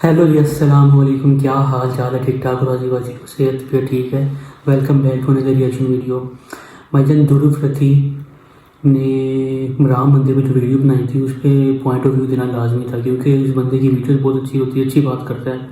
Hello जी, अस्सलाम वालेकुम। क्या हाल चाल है? ठीक ठाक? राजी बाजी को सेहत भी ठीक है। Welcome back to another reaction video. भाईजान दुरुफ रखी ने राम मंदिर में जो वीडियो बनाई थी उस पर पॉइंट ऑफ व्यू देना लाजमी था, क्योंकि इस बंदे की वीडियोस बहुत अच्छी होती है, अच्छी बात करता है।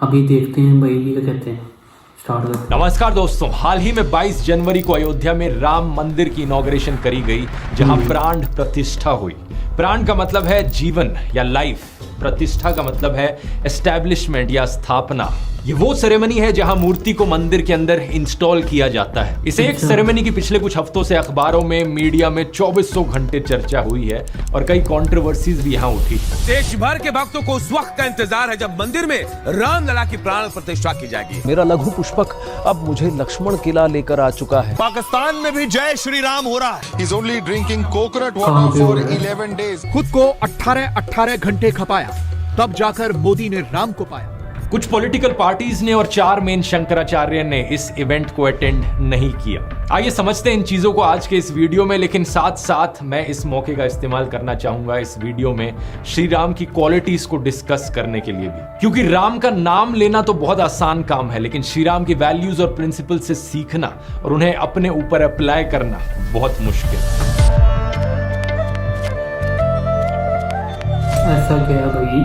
अभी देखते हैं भाई ये क्या कहते हैं। स्टार्ट करते हैं। नमस्कार दोस्तों, हाल ही में 22 जनवरी को अयोध्या में राम मंदिर की इनॉग्रेशन करी गई, जहां प्राण प्रतिष्ठा हुई। प्राण का मतलब है जीवन या लाइफ, प्रतिष्ठा का मतलब है एस्टैब्लिशमेंट या स्थापना। ये वो सेरेमनी है जहां मूर्ति को मंदिर के अंदर इंस्टॉल किया जाता है। इस एक सेरेमनी की पिछले कुछ हफ्तों से अखबारों में, मीडिया में 2400 घंटे चर्चा हुई है और कई कंट्रोवर्सीज भी यहां उठी। देश भर के भक्तों को उस वक्त का इंतजार है जब मंदिर में रामलला की प्राण प्रतिष्ठा की जाएगी। मेरा लघु पुष्पक अब मुझे लक्ष्मण किला लेकर आ चुका है। पाकिस्तान में भी जय श्री राम हो रहा है। He's only drinking coconut water for 11 days. खुद को 18 घंटे खपाया, तब जाकर मोदी ने राम को पाया। कुछ पॉलिटिकल पार्टीज ने और 4 मेन शंकराचार्य ने इस इवेंट को अटेंड नहीं किया। आइए समझते हैं इन चीजों को आज के इस वीडियो में, लेकिन साथ साथ मैं इस मौके का इस्तेमाल करना चाहूंगा इस वीडियो में श्री राम की क्वालिटीज को डिस्कस करने के लिए भी, क्योंकि राम का नाम लेना तो बहुत आसान काम है, लेकिन श्री राम की वैल्यूज और प्रिंसिपल से सीखना और उन्हें अपने ऊपर अप्लाई करना बहुत मुश्किल। ऐसा क्या भाई?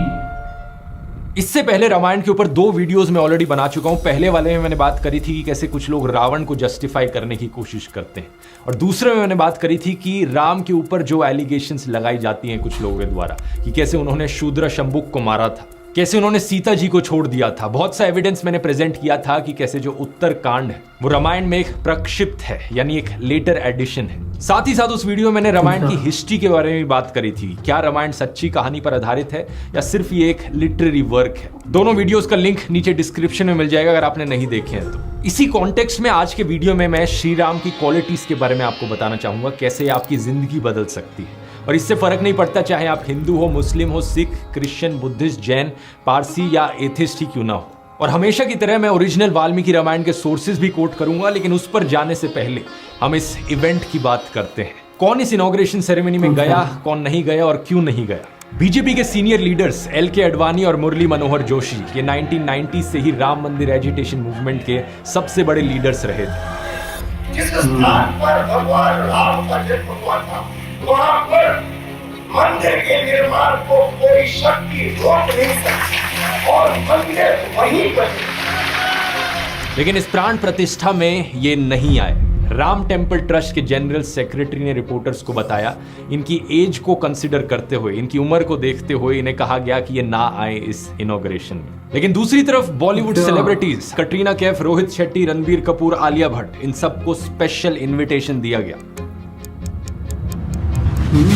इससे पहले रामायण के ऊपर 2 वीडियोस में ऑलरेडी बना चुका हूं। पहले वाले में मैंने बात करी थी कि कैसे कुछ लोग रावण को जस्टिफाई करने की कोशिश करते हैं, और दूसरे में मैंने बात करी थी कि राम के ऊपर जो एलिगेशंस लगाई जाती हैं कुछ लोगों के द्वारा कि कैसे उन्होंने शूद्र शंबुक को मारा था, कैसे उन्होंने सीता जी को छोड़ दिया था। बहुत सा एविडेंस मैंने प्रेजेंट किया था कि कैसे जो उत्तर कांड है वो रामायण में एक प्रक्षिप्त है, यानी एक लेटर एडिशन है। साथ ही साथ उस वीडियो में मैंने रामायण की हिस्ट्री के बारे में भी बात करी थी। क्या रामायण सच्ची कहानी पर आधारित है या सिर्फ ये एक लिटरेरी वर्क है? दोनों वीडियोस का लिंक नीचे डिस्क्रिप्शन में मिल जाएगा अगर आपने नहीं देखे हैं तो। इसी कॉन्टेक्स्ट में आज के वीडियो में मैं श्री राम की क्वालिटीज के बारे में आपको बताना चाहूंगा, कैसे आपकी जिंदगी बदल सकती है। और इससे फर्क नहीं पड़ता चाहे आप हिंदू हो, मुस्लिम हो, सिख, क्रिश्चियन, बुद्धिस्ट, जैन, पारसी या एथिस्ट ही क्यों ना हो। और हमेशा की तरह मैं ओरिजिनल वाल्मीकि रामायण के सोर्सेज भी कोट करूंगा, लेकिन उस पर जाने से पहले हम इस इवेंट की बात करते हैं। कौन इस इनॉग्रेशन सेरेमनी में गया, कौन नहीं गया और क्यों नहीं गया? बीजेपी के सीनियर लीडर्स LK अडवाणी और मुरली मनोहर जोशी ये 1990 से ही राम मंदिर एजिटेशन मूवमेंट के सबसे बड़े लीडर्स रहे थे। जिस स्थान पर भगवान राम का जन्म हुआ था, वहां पर मंदिर के निर्माण को कोई शक्ति रोक नहीं सकती और मंदिर वहीं पर। लेकिन इस प्राण प्रतिष्ठा में ये नहीं आए। राम टेम्पल ट्रस्ट के जनरल सेक्रेटरी ने रिपोर्टर्स को बताया, इनकी एज को कंसिडर करते हुए, इनकी उम्र को देखते हुए इन्हें कहा गया कि ये ना आए इस इनॉग्रेशन में। लेकिन दूसरी तरफ बॉलीवुड सेलिब्रिटीज कटरीना कैफ, रोहित शेट्टी, रणबीर कपूर, आलिया भट्ट, इन सबको स्पेशल इन्विटेशन दिया गया।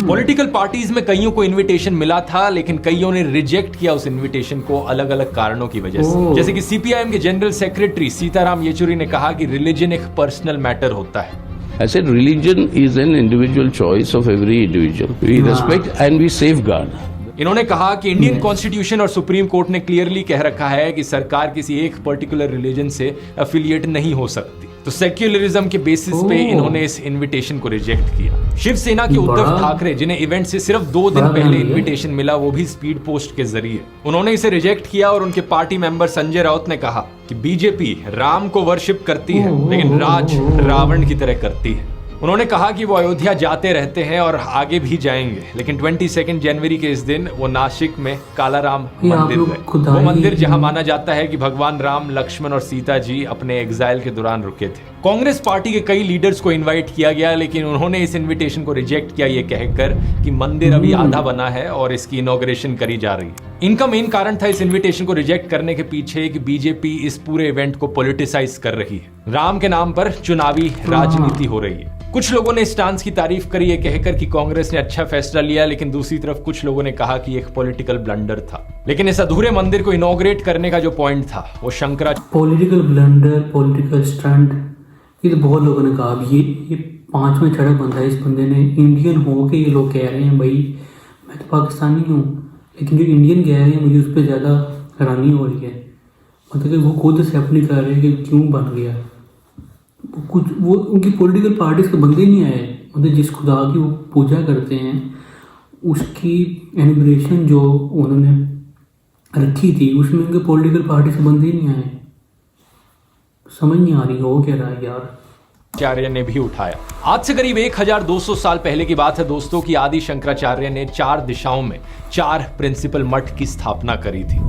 पॉलिटिकल पार्टीज में कईयों को इनविटेशन मिला था, लेकिन कईयों ने रिजेक्ट किया उस इनविटेशन को अलग अलग कारणों की वजह से। जैसे कि CPIM के जनरल सेक्रेटरी सीताराम येचुरी ने कहा कि रिलीजन एक पर्सनल मैटर होता है। I said religion is an individual choice of every individual. We respect and we safeguard. इन्होंने कहा कि इंडियन कॉन्स्टिट्यूशन और सुप्रीम कोर्ट ने क्लियरली कह रखा है कि सरकार किसी एक पर्टिकुलर रिलीजन से एफिलिएट नहीं हो सकती। तो सेक्युलरिज्म के बेसिस पे इन्होंने इस इनविटेशन को रिजेक्ट किया। शिवसेना के उद्धव ठाकरे, जिन्हें इवेंट से सिर्फ 2 दिन पहले इनविटेशन मिला, वो भी स्पीड पोस्ट के जरिए, उन्होंने इसे रिजेक्ट किया। और उनके पार्टी मेंबर संजय राउत ने कहा कि बीजेपी राम को वर्शिप करती है, लेकिन राज रावण की तरह करती है। उन्होंने कहा कि वो अयोध्या जाते रहते हैं और आगे भी जाएंगे, लेकिन 22 जनवरी के इस दिन वो नासिक में कालाराम मंदिर गए। वो मंदिर जहां माना जाता है कि भगवान राम, लक्ष्मण और सीता जी अपने एग्जाइल के दौरान रुके थे। कांग्रेस पार्टी के कई लीडर्स को इनवाइट किया गया, लेकिन उन्होंने इस इनविटेशन को रिजेक्ट किया, ये कहकर कि मंदिर अभी आधा बना है और इसकी इनॉग्रेशन करी जा रही है। इनका मेन कारण था इस इनविटेशन को रिजेक्ट करने के पीछे कि बीजेपी इस पूरे इवेंट को पॉलिटिसाइज कर रही है। राम के नाम पर चुनावी राजनीति हो रही है। कुछ लोगों ने इस स्टांस की तारीफ करी, ये कहकर कि कांग्रेस ने अच्छा फैसला लिया, लेकिन दूसरी तरफ कुछ लोगों ने कहा कि एक पॉलिटिकल ब्लंडर था। लेकिन इस अधूरे मंदिर को इनॉग्रेट करने का जो पॉइंट था वो पॉलिटिकल ब्लंडर, पॉलिटिकल स्टंट, ये तो बहुत लोगों ने कहा। ये 5वां छड़ा बंदा है इस बंदे ने। इंडियन हो के ये लोग कह रहे हैं भाई मैं तो पाकिस्तानी हूँ, लेकिन जो इंडियन कह रहे हैं मुझे उस पर ज़्यादा हैरानी हो रही है। मतलब कि वो खुद एक्सेप्ट नहीं कर रहे कि क्यों बन गया। कुछ वो उनकी पॉलिटिकल पार्टीज के बंदे नहीं आए, मतलब जिस खुदा की वो पूजा करते हैं उसकी एनिब्रेशन जो उन्होंने रखी थी, उसमें उनके पॉलिटिकल पार्टी से बंदे नहीं आए। समझ नहीं आ रही हो क्या रहा है यार। आचार्य ने भी उठाया। आज से करीब 1200 साल पहले की बात है दोस्तों कि आदि शंकराचार्य ने 4 दिशाओं में 4 प्रिंसिपल मठ की स्थापना करी थी।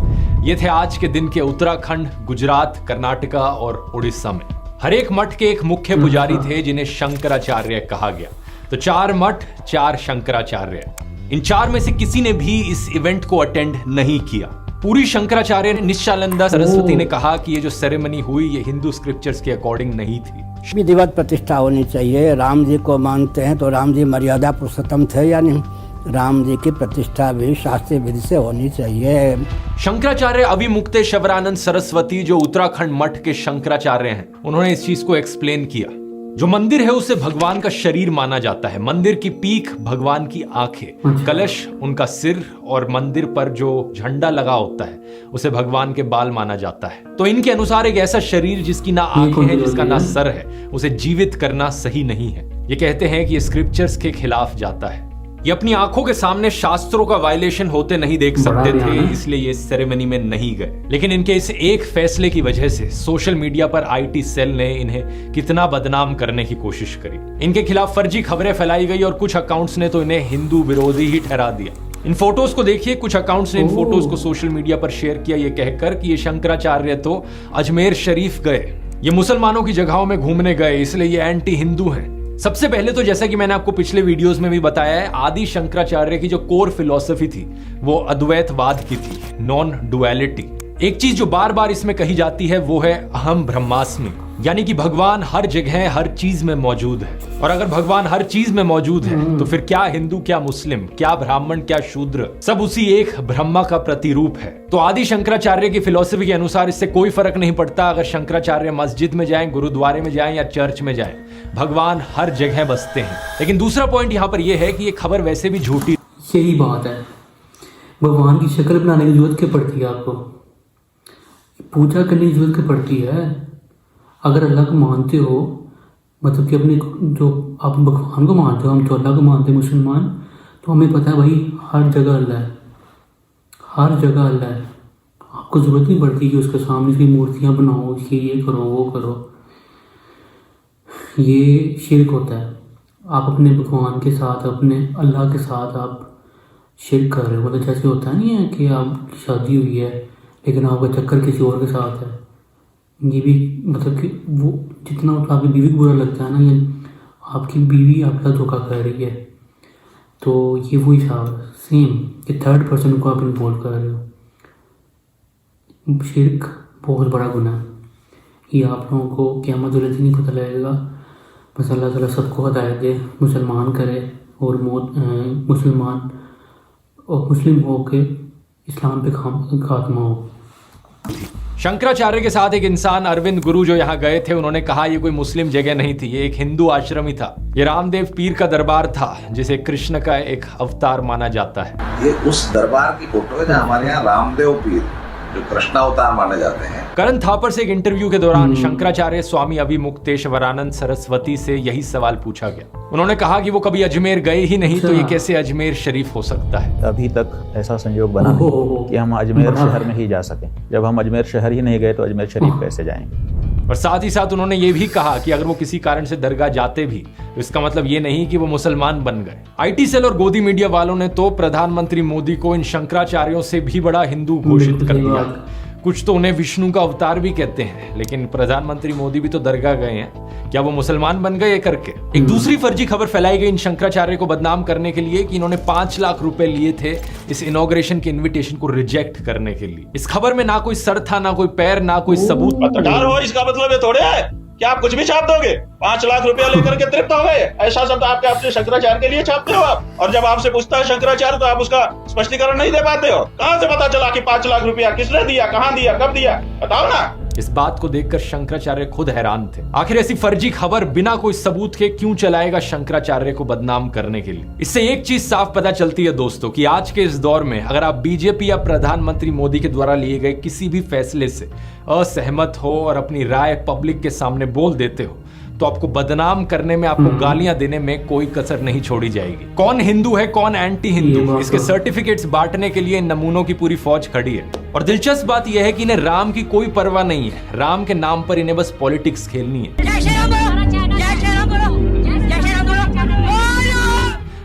ये थे आज के दिन के उत्तराखंड, गुजरात, कर्नाटका और उड़ीसा में। हर एक मठ के एक मुख्य पुजारी थे जिन्हें शंकराचार्य कहा गया। तो 4 मठ, 4 शंकराचार्य। इन 4 में से किसी ने भी इस इवेंट को अटेंड नहीं किया। पूरी शंकराचार्य निश्चलानंदा सरस्वती ने कहा कि ये जो सेरेमनी हुई ये हिंदू स्क्रिप्चर्स के अकॉर्डिंग नहीं थी। विधिवत प्रतिष्ठा होनी चाहिए। राम जी को मानते हैं तो राम जी मर्यादा पुरुषोत्तम थे या नहीं, राम जी की प्रतिष्ठा भी शास्त्रीय विधि से होनी चाहिए। शंकराचार्य अविमुक्तेश्वरानंद सरस्वती जो उत्तराखंड मठ के शंकराचार्य हैं, उन्होंने इस चीज को एक्सप्लेन किया। जो मंदिर है उसे भगवान का शरीर माना जाता है। मंदिर की पीठ भगवान की आंखें, कलश उनका सिर और मंदिर पर जो झंडा लगा होता है उसे भगवान के बाल माना जाता है। तो इनके अनुसार एक ऐसा शरीर जिसकी ना आंखें हैं, जिसका ना सर है, उसे जीवित करना सही नहीं है। ये कहते हैं कि ये स्क्रिप्चर्स के खिलाफ जाता है। ये अपनी आंखों के सामने शास्त्रों का वायलेशन होते नहीं देख सकते थे, इसलिए ये सेरेमनी में नहीं गए। लेकिन इनके इस एक फैसले की वजह से सोशल मीडिया पर आईटी सेल ने इन्हें कितना बदनाम करने की कोशिश करी। इनके खिलाफ फर्जी खबरें फैलाई गई और कुछ अकाउंट्स ने तो इन्हें हिंदू विरोधी ही ठहरा दिया। इन फोटोज को देखिए, कुछ अकाउंट्स ने इन फोटोज को सोशल मीडिया पर शेयर किया ये कहकर कि ये शंकराचार्य तो अजमेर शरीफ गए, ये मुसलमानों की जगहों में घूमने गए, इसलिए ये एंटी हिंदू हैं। सबसे पहले तो जैसा कि मैंने आपको पिछले वीडियोस में भी बताया है, आदि शंकराचार्य की जो कोर फिलॉसफी थी वो अद्वैतवाद की थी, नॉन डुअलिटी। एक चीज जो बार बार इसमें कही जाती है वो है अहम ब्रह्मास्मि, यानी कि भगवान हर जगह हर चीज में मौजूद है। और अगर भगवान हर चीज में मौजूद है तो फिर क्या हिंदू, क्या मुस्लिम, क्या ब्राह्मण, क्या शूद्र, सब उसी एक ब्रह्मा का प्रतिरूप है। तो आदि शंकराचार्य की फिलॉसफी के अनुसार इससे कोई फर्क नहीं पड़ता अगर शंकराचार्य मस्जिद में जाएं, गुरुद्वारे में जाएं या चर्च में जाएं, भगवान हर जगह बसते हैं। लेकिन दूसरा पॉइंट यहाँ पर यह है कि ये खबर वैसे भी झूठी। यही बात है, भगवान की शक्ल बनाने की जरूरत क्या पड़ती है आपको? पूजा करने की जरूरत क्या पड़ती है? अगर अल्लाह को मानते हो, मतलब कि अपने जो आप भगवान को मानते हो, हम तो अल्लाह को मानते हैं मुसलमान, तो हमें पता है भाई हर जगह अल्लाह है, हर जगह अल्लाह है। आपको ज़रूरत नहीं पड़ती कि उसके सामने की मूर्तियाँ बनाओ, कि ये करो वो करो। ये शिर्क होता है। आप अपने भगवान के साथ, अपने अल्लाह के साथ आप शिर्क कर रहे हो। मतलब जैसे होता नहीं है कि आपकी शादी हुई है लेकिन आपका चक्कर किसी और के साथ है। ये भी मतलब कि वो जितना आपकी बीवी को बुरा लगता है ना, ये आपकी बीवी आपका धोखा कर रही है, तो ये वही हिसाब है सेम कि थर्ड पर्सन को आप इन्वॉल्व कर रहे हो। शिर्क बहुत बड़ा गुनाह है। ये आप लोगों को क़यामत वाले दिन नहीं पता लगेगा। बस अल्लाह ताला सबको हिदायत दे, मुसलमान करे और मुसलमान और मुस्लिम हो के इस्लाम पे खात्मा हो। शंकराचार्य के साथ एक इंसान अरविंद गुरु जो यहाँ गए थे, उन्होंने कहा ये कोई मुस्लिम जगह नहीं थी, ये एक हिंदू आश्रम ही था। ये रामदेव पीर का दरबार था जिसे कृष्ण का एक अवतार माना जाता है। ये उस दरबार की फोटो है जहाँ हमारे यहाँ रामदेव पीर जो कृष्ण अवतार माने जाते हैं। करण थापर से एक इंटरव्यू के दौरान शंकराचार्य स्वामी अविमुक्तेश्वरानंद सरस्वती से यही सवाल पूछा गया। उन्होंने कहा कि वो कभी अजमेर गए ही नहीं, तो ये कैसे अजमेर शरीफ हो सकता है? अभी तक ऐसा संयोग बना नहीं कि हम अजमेर शहर में ही जा सकें। जब हम अजमेर शहर ही नहीं गए तो अजमेर शरीफ कैसे जाएंगे? और साथ ही साथ उन्होंने ये भी कहा कि अगर वो किसी कारण से दरगाह जाते भी तो इसका मतलब ये नहीं कि वो मुसलमान बन गए। आईटी सेल और गोदी मीडिया वालों ने तो प्रधानमंत्री मोदी को इन शंकराचार्यों से भी बड़ा हिंदू घोषित कर दिया। कुछ तो उन्हें विष्णु का अवतार भी कहते हैं, लेकिन प्रधानमंत्री मोदी भी तो दरगाह गए हैं, क्या वो मुसलमान बन गए करके? एक दूसरी फर्जी खबर फैलाई गई इन शंकराचार्य को बदनाम करने के लिए कि इन्होंने 5 लाख रुपए लिए थे इस इनॉग्रेशन के इनविटेशन को रिजेक्ट करने के लिए। इस खबर में ना कोई सर था, ना कोई पैर, ना कोई सबूत। हो इसका मतलब ये थोड़े है कि आप कुछ भी छाप दोगे। 5 लाख रुपया लेकर के तृप्त हो गए, ऐसा शब्द आपके अपने शंकराचार्य के लिए छापते हो आप। और जब आपसे पूछता है शंकराचार्य तो आप उसका स्पष्टीकरण नहीं दे पाते हो। कहां से पता चला कि 5 लाख रुपया किसने दिया, कहां दिया, कब दिया, बताओ ना। इस बात को देखकर शंकराचार्य खुद हैरान थे। आखिर ऐसी फर्जी खबर बिना कोई सबूत के क्यों चलाएगा शंकराचार्य को बदनाम करने के लिए? इससे एक चीज साफ पता चलती है दोस्तों कि आज के इस दौर में अगर आप बीजेपी या प्रधानमंत्री मोदी के द्वारा लिए गए किसी भी फैसले से असहमत हो और अपनी राय पब्लिक के सामने बोल देते हो तो आपको बदनाम करने में, आपको गालियां देने में कोई कसर नहीं छोड़ी जाएगी। कौन हिंदू है, कौन एंटी हिंदू, इसके सर्टिफिकेट्स बांटने के लिए इन नमूनों की पूरी फौज खड़ी है। और दिलचस्प बात यह है कि इन्हें राम की कोई परवाह नहीं है। राम के नाम पर इन्हें बस पॉलिटिक्स खेलनी है।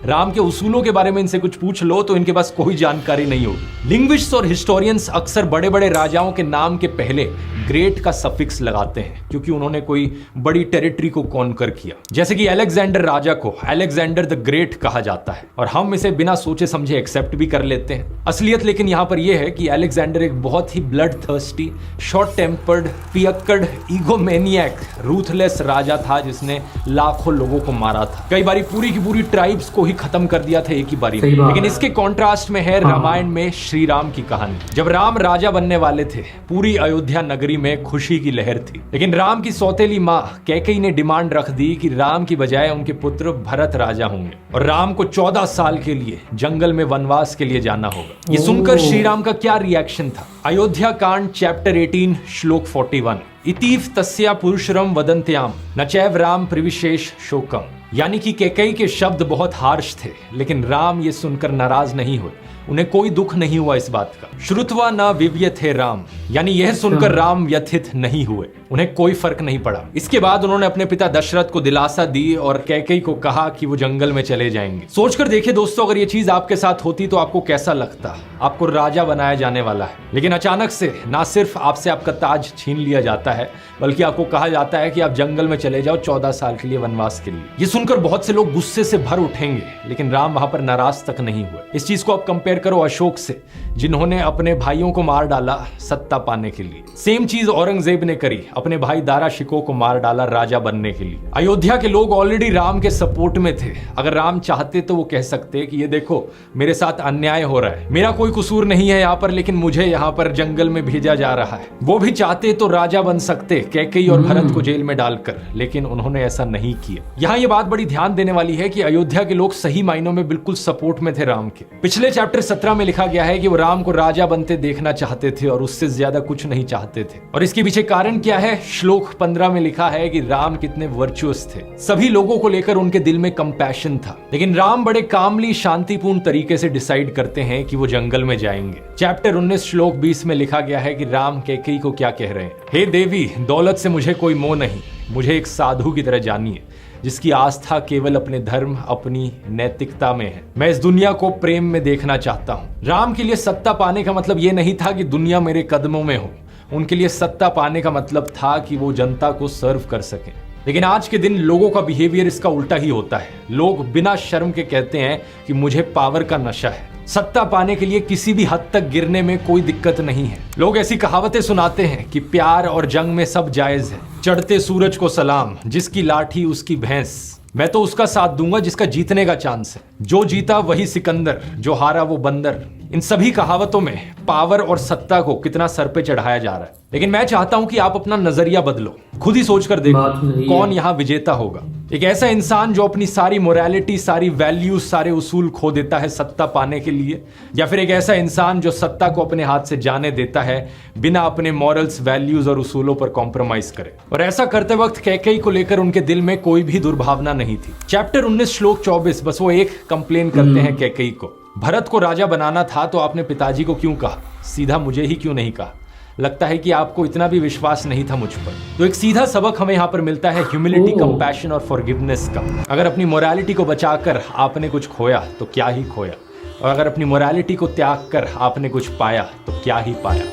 राम के उसूलों के बारे में इनसे कुछ पूछ लो तो इनके पास कोई जानकारी नहीं होगी। लिंग्विस्ट्स और हिस्टोरियंस अक्सर बड़े बड़े राजाओं के नाम के पहले ग्रेट का सफिक्स लगाते हैं क्योंकि उन्होंने कोई बड़ी टेरिटरी को कॉन्कर किया। जैसे कि अलेक्जेंडर राजा को अलेक्जेंडर द ग्रेट कहा जाता है और हम इसे बिना सोचे समझे एक्सेप्ट भी कर लेते हैं। असलियत लेकिन यहां पर यह है कि अलेक्जेंडर एक बहुत ही ब्लड थर्स्टी, शॉर्ट टेम्पर्ड, पियक्कड़, ईगोमेनियक, रूथलेस राजा था जिसने लाखों लोगों को मारा था। कई बारी पूरी की पूरी ट्राइब्स को ही खत्म कर दिया था एक ही बारी में। लेकिन इसके कॉन्ट्रास्ट में है रामायण में श्री राम की कहानी। जब राम राजा बनने वाले थे, पूरी अयोध्या नगरी में खुशी की लहर थी। लेकिन राम की सौतेली मां कैकेयी ने डिमांड रख दी कि राम की बजाय उनके पुत्र भरत राजा होंगे और राम को 14 साल के लिए जंगल में वनवास के लिए जाना होगा। ये सुनकर श्री राम का क्या रिएक्शन था? अयोध्या कांड चैप्टर 18 श्लोक 41, इतीव तस्या पुरुषरम वदन्त्याम न चैव राम प्रविशेष शोकम। यानी कि कैकेयी के शब्द बहुत हार्श थे, लेकिन राम ये सुनकर नाराज नहीं हुए। उन्हें कोई दुख नहीं हुआ इस बात का। श्रुत्वा न विव्यथे राम, यानी यह सुनकर राम व्यथित नहीं हुए, उन्हें कोई फर्क नहीं पड़ा। इसके बाद उन्होंने अपने पिता दशरथ को दिलासा दी और कैकेयी को कहा कि वो जंगल में चले जाएंगे। सोचकर देखिए दोस्तों, अगर ये चीज आपके साथ होती तो आपको कैसा लगता? आपको राजा बनाया जाने वाला है, लेकिन अचानक से ना सिर्फ आपसे आपका ताज छीन लिया जाता है, बल्कि आपको कहा जाता है कि आप जंगल में चले जाओ 14 साल के लिए वनवास के लिए। ये सुनकर बहुत से लोग गुस्से से भर उठेंगे, लेकिन राम वहां पर नाराज तक नहीं हुए। इस चीज को आप कंपेयर करो अशोक से, जिन्होंने अपने भाइयों को मार डाला सत्ता पाने के लिए। सेम चीज औरंगजेब ने करी, अपने भाई दारा शिकोह को मार डाला राजा बनने के लिए। अयोध्या के लोग ऑलरेडी राम के सपोर्ट में थे। अगर राम चाहते तो वो कह सकते कि ये देखो मेरे साथ अन्याय हो रहा है, मेरा कोई कसूर नहीं है यहाँ पर, लेकिन मुझे यहाँ पर जंगल में भेजा जा रहा है। वो भी चाहते तो राजा बन सकते कैकेयी और भरत को जेल में डालकर, लेकिन उन्होंने ऐसा नहीं किया। यहाँ ये बात बड़ी ध्यान देने वाली है कि अयोध्या के लोग सही मायनों में बिल्कुल सपोर्ट में थे राम के। पिछले चैप्टर 17 में लिखा गया है कि वो राम को राजा बनते देखना चाहते थे और उससे ज्यादा कुछ नहीं चाहते थे। और इसके पीछे कारण क्या है? श्लोक 15 में लिखा है कि राम कितने वर्चुअस थे, सभी लोगों को लेकर उनके दिल में कंपैशन था। लेकिन राम बड़े कामली शांतिपूर्ण तरीके से डिसाइड करते हैं कि वो जंगल में जाएंगे। चैप्टर 19 श्लोक 20 में लिखा गया है कि राम कैकेयी को क्या कह रहे हैं? हे देवी, दौलत से मुझे कोई मोह नहीं, मुझे एक साधु की तरह जानिए जिसकी आस्था केवल अपने धर्म, अपनी नैतिकता में है। मैं इस दुनिया को प्रेम में देखना चाहता हूँ। राम के लिए सत्ता पाने का मतलब ये नहीं था कि दुनिया मेरे कदमों में हो। उनके लिए सत्ता पाने का मतलब था कि वो जनता को सर्व कर सकें। लेकिन आज के दिन लोगों का बिहेवियर इसका उल्टा ही होता है। लोग बिना शर्म के कहते हैं कि मुझे पावर का नशा है। सत्ता पाने के लिए किसी भी हद तक गिरने में कोई दिक्कत नहीं है। लोग ऐसी कहावतें सुनाते हैं कि प्यार और जंग में सब जायज है। चढ़ते सूरज को सलाम, जिसकी लाठी उसकी भैंस। मैं तो उसका साथ दूंगा जिसका जीतने का चांस है। जो जीता वही सिकंदर, जो हारा वो बंदर। इन सभी कहावतों में पावर और सत्ता को कितना सर पे चढ़ाया जा रहा है। लेकिन मैं चाहता हूं कि आप अपना नजरिया बदलो, खुद ही सोचकर देखो कौन यहां विजेता होगा। एक ऐसा इंसान जो अपनी सारी मोरालिटी, सारी वैल्यूज, सारे उसूल खो देता है सत्ता पाने के लिए, या फिर एक ऐसा इंसान जो सत्ता को अपने हाथ से जाने देता है बिना अपने मॉरल्स, वैल्यूज और उसूलों पर कॉम्प्रोमाइज करे। और ऐसा करते वक्त कैकेयी को लेकर उनके दिल में कोई भी दुर्भावना नहीं थी। चैप्टर 19 श्लोक 24 बस वो एक कंप्लेन करते हैं कैकेयी को, भरत को राजा बनाना था तो आपने पिताजी को क्यों कहा, सीधा मुझे ही क्यों नहीं कहा? लगता है कि आपको इतना भी विश्वास नहीं था मुझ पर। तो एक सीधा सबक हमें यहाँ पर मिलता है ह्यूमिलिटी, कंपैशन और फॉरगिवनेस का। अगर अपनी मोरालिटी को बचाकर आपने कुछ खोया तो क्या ही खोया, और अगर अपनी मोरालिटी को त्याग कर आपने कुछ पाया तो क्या ही पाया।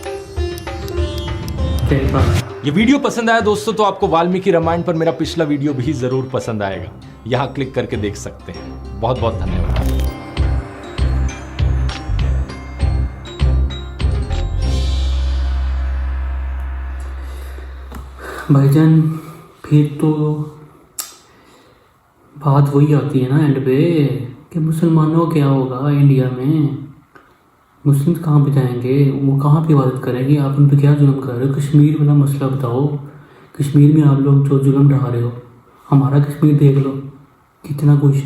ये वीडियो पसंद आया दोस्तों तो आपको वाल्मीकि रामायण पर मेरा पिछला वीडियो भी जरूर पसंद आएगा। यहाँ क्लिक करके देख सकते हैं। बहुत बहुत धन्यवाद। भाईजान फिर तो बात वही आती है ना एंड पे कि मुसलमानों क्या होगा इंडिया में। मुस्लिम कहाँ पे जाएंगे, वो कहाँ पे इबादत करेंगे? आप उन पर क्या जुल्म कर रहे हो? कश्मीर वाला मसला बताओ। कश्मीर में आप लोग जो जुल्म ढा रहे हो, हमारा कश्मीर देख लो कितना कुछ।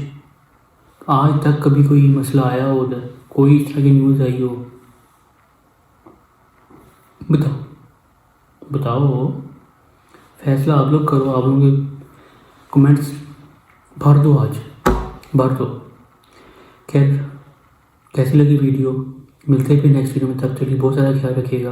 आज तक कभी कोई मसला आया हो उधर, कोई इस तरह की न्यूज़ आई हो? बताओ बताओ, फैसला आप लोग करो। आप लोग कमेंट्स भर दो, आज भर दो। खैर, कैसी लगी वीडियो, मिलते हैं फिर नेक्स्ट वीडियो में। तब तक के लिए बहुत ज़्यादा ख्याल रखिएगा।